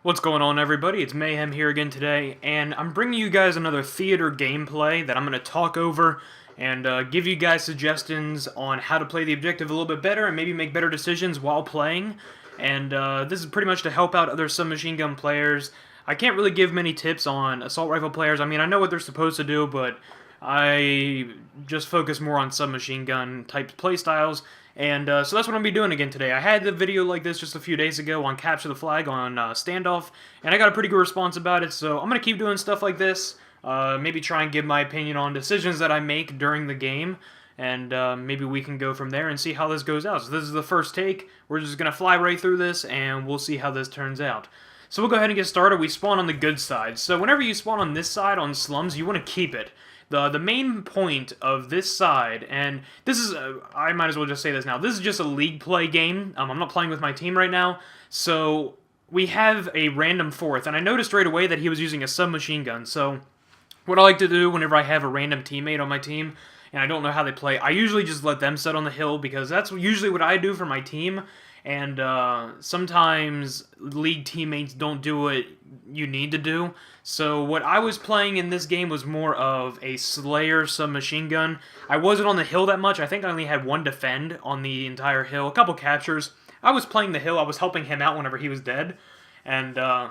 What's going on, everybody? It's MaYheM here again today, and I'm bringing you guys another theater gameplay that I'm going to talk over and give you guys suggestions on how to play the objective a little bit better and maybe make better decisions while playing. And this is pretty much to help out other submachine gun players. I can't really give many tips on assault rifle players. I mean, I know what they're supposed to do, but I just focus more on submachine gun type playstyles. And so that's what I'm going to be doing again today. I had the video like this just a few days ago on Capture the Flag on Standoff, and I got a pretty good response about it, so I'm going to keep doing stuff like this. Maybe try and give my opinion on decisions that I make during the game, and maybe we can go from there and see how this goes out. So this is the first take. We're just going to fly right through this, and we'll see how this turns out. So we'll go ahead and get started. We spawn on the good side. So whenever you spawn on this side, on Slums, you want to keep it. The main point of this side, and this is, I might as well just say this now, this is just a league play game. I'm not playing with my team right now, so we have a random fourth, and I noticed right away that he was using a submachine gun, so what I like to do whenever I have a random teammate on my team, and I don't know how they play, I usually just let them set on the hill, because that's usually what I do for my team, and sometimes league teammates don't do what you need to do. So what I was playing in this game was more of a Slayer submachine gun. I wasn't on the hill that much. I think I only had one defend on the entire hill, a couple captures. I was playing the hill. I was helping him out whenever he was dead, and I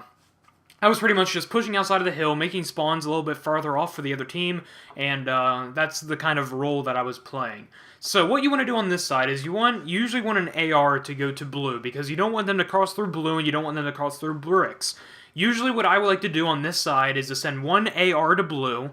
was pretty much just pushing outside of the hill, making spawns a little bit farther off for the other team, and that's the kind of role that I was playing. So what you want to do on this side is you usually want an AR to go to blue, because you don't want them to cross through blue and you don't want them to cross through bricks. Usually what I would like to do on this side is to send one AR to blue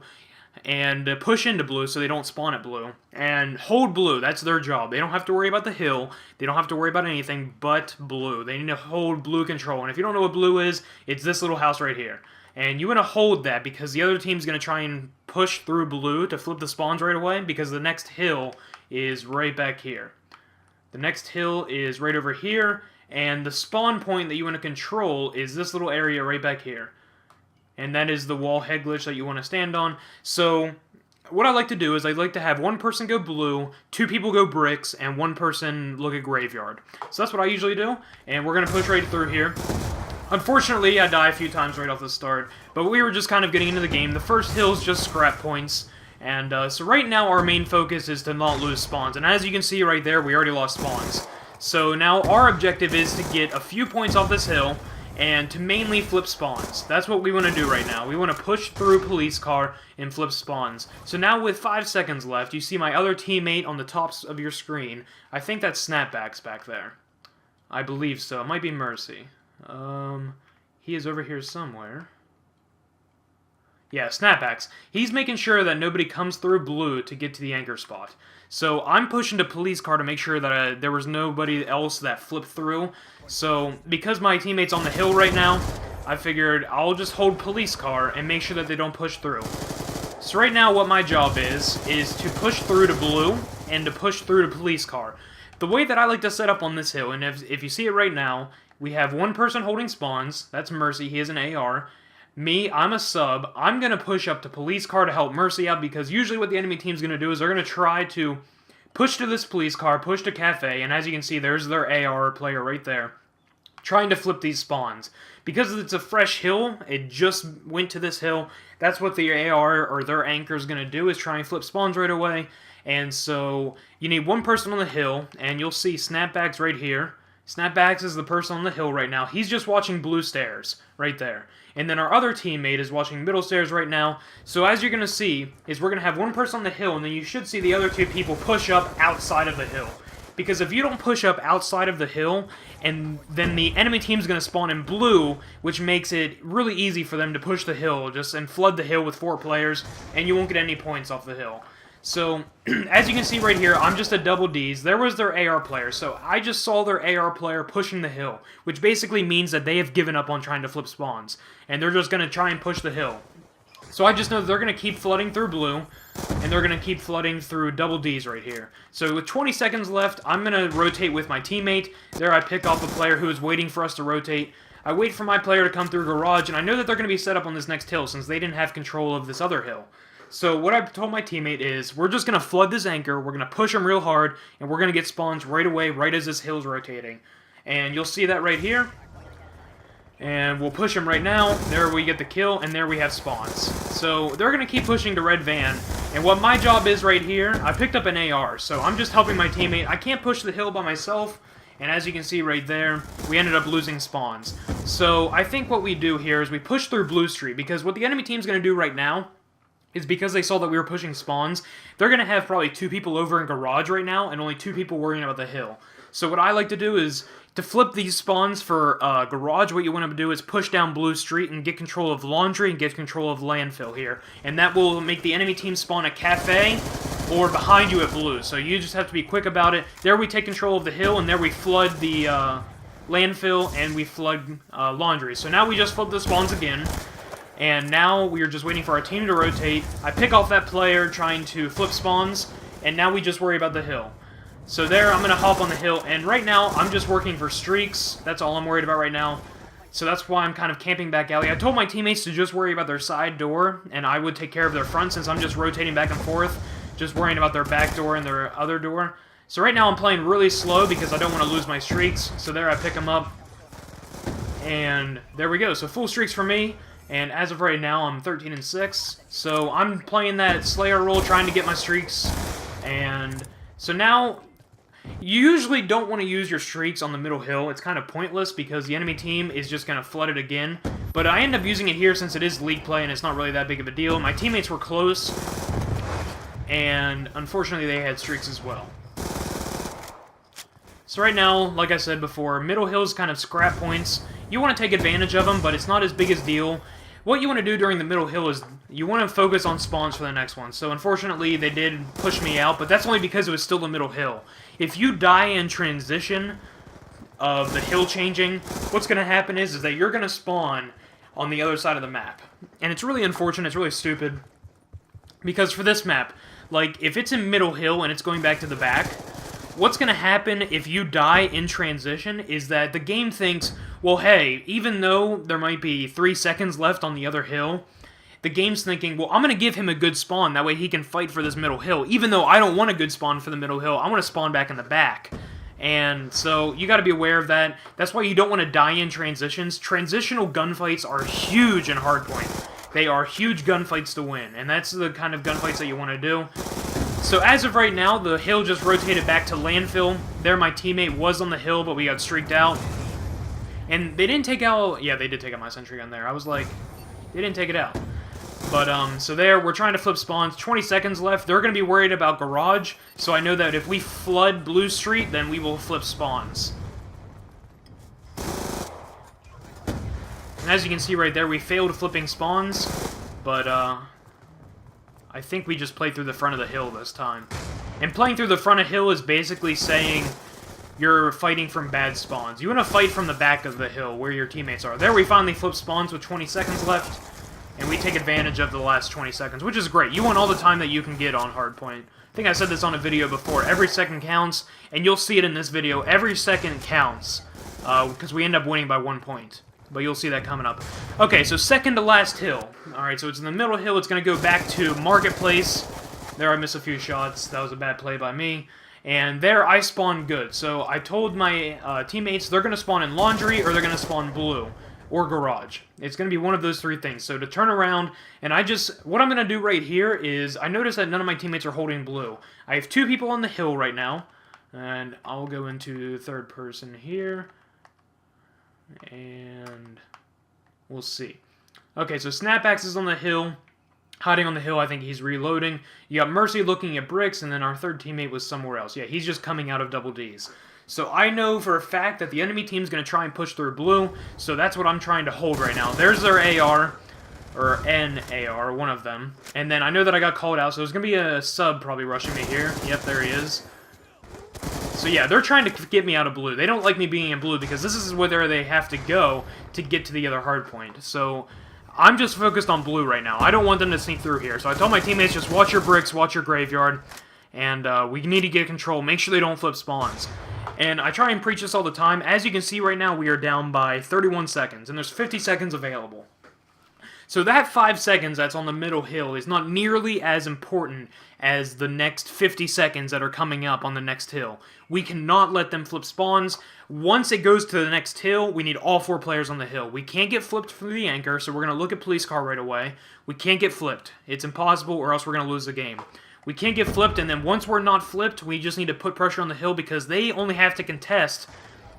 and push into blue so they don't spawn at blue. And hold blue, that's their job. They don't have to worry about the hill, they don't have to worry about anything but blue. They need to hold blue control, and if you don't know what blue is, it's this little house right here. And you want to hold that because the other team's going to try and push through blue to flip the spawns right away, because the next hill is right back here. The next hill is right over here, and the spawn point that you want to control is this little area right back here. And that is the wall head glitch that you want to stand on. So what I like to do is I like to have one person go blue, two people go bricks, and one person look at graveyard. So that's what I usually do, and we're going to push right through here. Unfortunately, I die a few times right off the start, but we were just kind of getting into the game. The first hill is just scrap points, and so right now our main focus is to not lose spawns. And as you can see right there, we already lost spawns. So now our objective is to get a few points off this hill, and to mainly flip spawns. That's what we want to do right now. We want to push through police car and flip spawns. So now with 5 seconds left, you see my other teammate on the tops of your screen. I think that's Snapbacks back there. I believe so. It might be Mercy. He is over here somewhere. Yeah, Snapbacks. He's making sure that nobody comes through blue to get to the anchor spot. So I'm pushing the police car to make sure that there was nobody else that flipped through. So because my teammate's on the hill right now, I figured I'll just hold police car and make sure that they don't push through. So right now what my job is to push through to blue and to push through to police car. The way that I like to set up on this hill, and if you see it right now, we have one person holding spawns. That's Mercy. He has an AR. Me, I'm a sub. I'm going to push up to police car to help Mercy out, because usually what the enemy team's going to do is they're going to try to push to this police car, push to cafe, and as you can see, there's their AR player right there, trying to flip these spawns. Because it's a fresh hill, it just went to this hill, that's what the AR or their anchor is going to do, is try and flip spawns right away. And so you need one person on the hill, and you'll see Snapbacks right here. Snapbacks is the person on the hill right now. He's just watching blue stairs right there. And then our other teammate is watching middle stairs right now. So as you're going to see, is we're going to have one person on the hill, and then you should see the other two people push up outside of the hill. Because if you don't push up outside of the hill, and then the enemy team's going to spawn in blue, which makes it really easy for them to push the hill and flood the hill with 4 players, and you won't get any points off the hill. So, as you can see right here, I'm just a double D's. There was their AR player, so I just saw their AR player pushing the hill, which basically means that they have given up on trying to flip spawns, and they're just going to try and push the hill. So I just know that they're going to keep flooding through blue, and they're going to keep flooding through double D's right here. So with 20 seconds left, I'm going to rotate with my teammate. There I pick off a player who is waiting for us to rotate. I wait for my player to come through garage, and I know that they're going to be set up on this next hill since they didn't have control of this other hill. So what I told my teammate is, we're just going to flood this anchor, we're going to push them real hard, and we're going to get spawns right away, right as this hill's rotating. And you'll see that right here. And we'll push him right now. There we get the kill, and there we have spawns. So they're going to keep pushing to red van. And what my job is right here, I picked up an AR, so I'm just helping my teammate. I can't push the hill by myself. And as you can see right there, we ended up losing spawns. So I think what we do here is we push through Blue Street, because what the enemy team's going to do right now is because they saw that we were pushing spawns, they're going to have probably 2 people over in Garage right now and only 2 people worrying about the hill. So what I like to do is, to flip these spawns for Garage, what you want to do is push down Blue Street and get control of Laundry and get control of Landfill here. And that will make the enemy team spawn a Cafe or behind you at Blue. So you just have to be quick about it. There we take control of the hill, and there we flood the Landfill, and we flood Laundry. So now we just flip the spawns again. And now we are just waiting for our team to rotate. I pick off that player trying to flip spawns, and now we just worry about the hill. So there, I'm going to hop on the hill, and right now, I'm just working for streaks. That's all I'm worried about right now. So that's why I'm kind of camping back alley. I told my teammates to just worry about their side door, and I would take care of their front, since I'm just rotating back and forth, just worrying about their back door and their other door. So right now, I'm playing really slow, because I don't want to lose my streaks. So there, I pick them up, and there we go. So full streaks for me. And as of right now, I'm 13-6. So I'm playing that Slayer role, trying to get my streaks. And so now, you usually don't want to use your streaks on the middle hill. It's kind of pointless because the enemy team is just going to flood it again. But I end up using it here since it is league play and it's not really that big of a deal. My teammates were close. And unfortunately, they had streaks as well. So right now, like I said before, middle hill is kind of scrap points. You want to take advantage of them, but it's not as big as deal. What you want to do during the middle hill is you want to focus on spawns for the next one. So unfortunately, they did push me out, but that's only because it was still the middle hill. If you die in transition of the hill changing, what's going to happen is that you're going to spawn on the other side of the map. And it's really unfortunate, it's really stupid, because for this map, like, if it's in middle hill and it's going back to the back, what's going to happen if you die in transition is that the game thinks, well, hey, even though there might be 3 seconds left on the other hill, the game's thinking, well, I'm going to give him a good spawn, that way he can fight for this middle hill. Even though I don't want a good spawn for the middle hill, I want to spawn back in the back. And so you got to be aware of that. That's why you don't want to die in transitions. Transitional gunfights are huge in Hardpoint. They are huge gunfights to win, and that's the kind of gunfights that you want to do. So as of right now, the hill just rotated back to Landfill. There my teammate was on the hill, but we got streaked out. And they didn't take out... Yeah, they did take out my sentry gun there. I was like, they didn't take it out. But, so there, we're trying to flip spawns. 20 seconds left. They're going to be worried about Garage, so I know that if we flood Blue Street, then we will flip spawns. And as you can see right there, we failed flipping spawns, but, I think we just played through the front of the hill this time. And playing through the front of hill is basically saying you're fighting from bad spawns. You want to fight from the back of the hill, where your teammates are. There we finally flip spawns with 20 seconds left. And we take advantage of the last 20 seconds, which is great. You want all the time that you can get on Hardpoint. I think I said this on a video before. Every second counts, and you'll see it in this video. Every second counts, because we end up winning by 1 point. But you'll see that coming up. Okay, so second to last hill. Alright, so it's in the middle hill. It's going to go back to Marketplace. There I missed a few shots. That was a bad play by me. And there I spawned good. So I told my teammates they're going to spawn in Laundry or they're going to spawn Blue. Or Garage. It's going to be one of those 3 things. So to turn around, and what I'm going to do right here is, I notice that none of my teammates are holding Blue. I have 2 people on the hill right now, and I'll go into third person here, and we'll see. Okay, so Snapback is on the hill, hiding on the hill. I think he's reloading. You got Mercy looking at bricks, and then our third teammate was somewhere else. Yeah, he's just coming out of double Ds. So I know for a fact that the enemy team's going to try and push through Blue, so that's what I'm trying to hold right now. There's their AR, or an AR, one of them. And then I know that I got called out, so there's going to be a sub probably rushing me here. Yep, there he is. So yeah, they're trying to get me out of Blue. They don't like me being in Blue because this is where they have to go to get to the other hard point. So I'm just focused on Blue right now. I don't want them to sneak through here. So I told my teammates, just watch your bricks, watch your graveyard, and we need to get control. Make sure they don't flip spawns. And I try and preach this all the time. As you can see right now, we are down by 31 seconds, and there's 50 seconds available. So that 5 seconds that's on the middle hill is not nearly as important as the next 50 seconds that are coming up on the next hill. We cannot let them flip spawns. Once it goes to the next hill, we need all 4 players on the hill. We can't get flipped from the anchor, so we're going to look at police car right away. We can't get flipped. It's impossible, or else we're going to lose the game. We can't get flipped, and then once we're not flipped, we just need to put pressure on the hill because they only have to contest.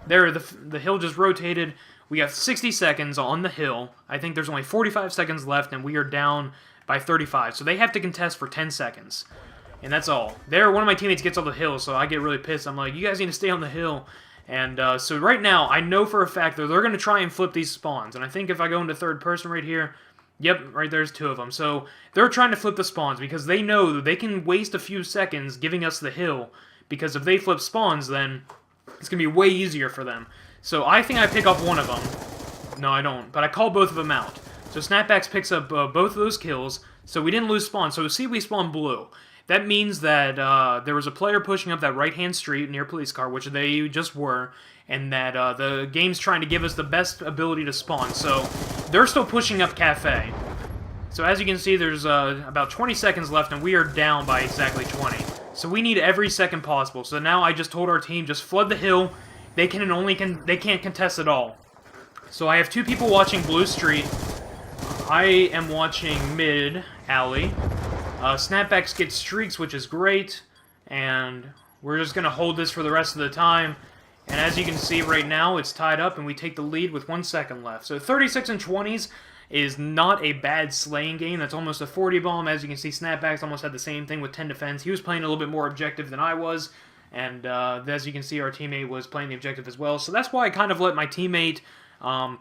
There, the hill just rotated. We got 60 seconds on the hill. I think there's only 45 seconds left, and we are down by 35. So they have to contest for 10 seconds. And that's all. There, one of my teammates gets on the hill, so I get really pissed. I'm like, you guys need to stay on the hill. And so right now, I know for a fact that they're going to try and flip these spawns. And I think if I go into third person right here, yep, right there's 2 of them. So they're trying to flip the spawns because they know that they can waste a few seconds giving us the hill. Because if they flip spawns, then it's going to be way easier for them. So I think I pick off one of them. No, I don't. But I call both of them out. So Snapbacks picks up both of those kills. So we didn't lose spawn. So see, we spawned blue. That means that there was a player pushing up that right-hand street near police car, which they just were, and that the game's trying to give us the best ability to spawn. So they're still pushing up cafe. So as you can see, there's about 20 seconds left, and we are down by exactly 20. So we need every second possible. So now I just told our team, just flood the hill. They can't contest at all. So I have 2 people watching Blue Street. I am watching Mid Alley. Snapbacks get streaks, which is great. And we're just going to hold this for the rest of the time. And as you can see right now, it's tied up, and we take the lead with 1 second left. So 36 and 20s is not a bad slaying game. That's almost a 40 bomb. As you can see, Snapbacks almost had the same thing with 10 defense. He was playing a little bit more objective than I was. And as you can see, our teammate was playing the objective as well. So that's why I kind of let my teammate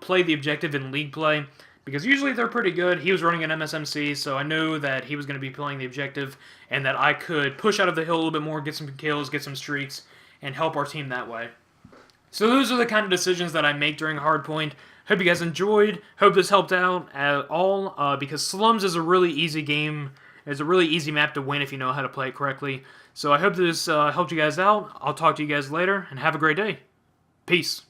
play the objective in league play. Because usually they're pretty good. He was running an MSMC, so I knew that he was going to be playing the objective. And that I could push out of the hill a little bit more, get some kills, get some streaks, and help our team that way. So those are the kind of decisions that I make during Hardpoint. Hope you guys enjoyed. Hope this helped out at all. Because Slums is a really easy game. It's a really easy map to win if you know how to play it correctly. So I hope this helped you guys out. I'll talk to you guys later, and have a great day. Peace.